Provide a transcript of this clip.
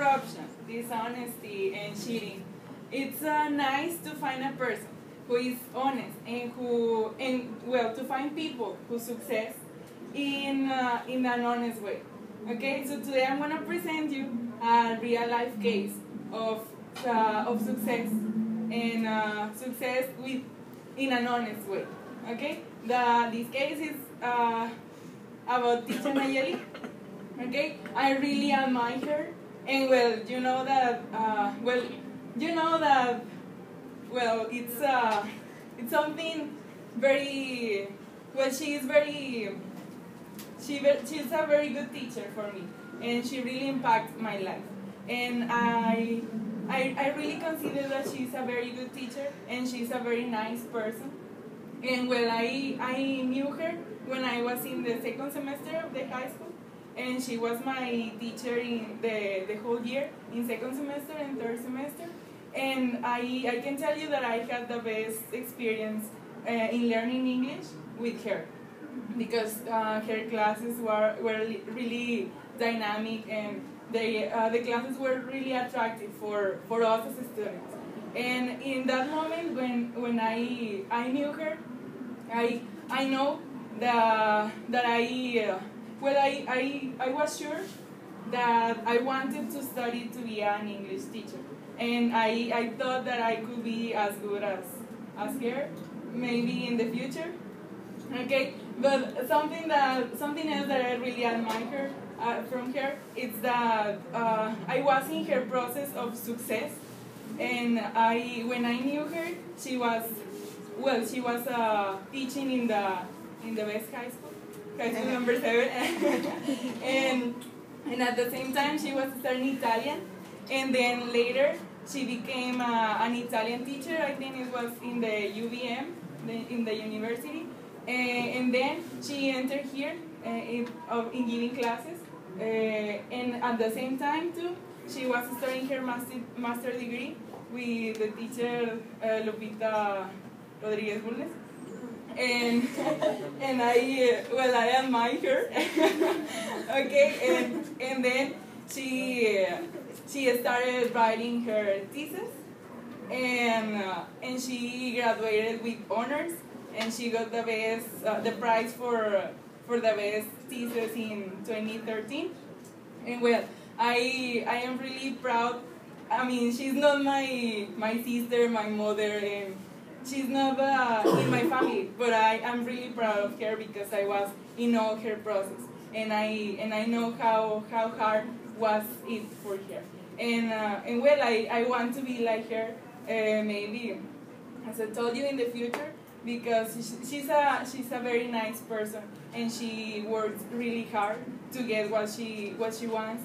corruption, dishonesty, and cheating, it's nice to find a person who is honest and to find people who success in an honest way. Okay, so today I'm gonna present you a real life case of success and success in an honest way. Okay, this case is about teacher Nayeli. Okay, I really admire her, and it's something very she's a very good teacher for me, and she really impacted my life. And I really consider that she's a very good teacher, and she's a very nice person. And I knew her when I was in the second semester of the high school, and she was my teacher in the whole year, in second semester and third semester. And I can tell you that I had the best experience in learning English with her, because her classes were really dynamic, and the classes were really attractive for us as students. And in that moment when I knew her, I know that I was sure that I wanted to study to be an English teacher, and I thought that I could be as good as her, maybe in the future. Okay, but something else that I really admire from her is that I was in her process of success, and when I knew her, she was teaching in the best high school number 7, and at the same time she was studying Italian, and then later she became an Italian teacher. I think it was in the UVM, in the university, and then she entered here in giving classes, and at the same time too, she was studying her master degree with the teacher Lupita Rodriguez Bulnes. And I admire her. Okay, and then she started writing her thesis, and she graduated with honors, and she got the prize for the best thesis in 2013. And I am really proud. I mean, she's not my sister, my mother, and she's not in my family, but I am really proud of her because I was in all her process, and I know how hard was it for her, and I want to be like her, maybe, as I told you, in the future, because she's a very nice person, and she works really hard to get what she wants,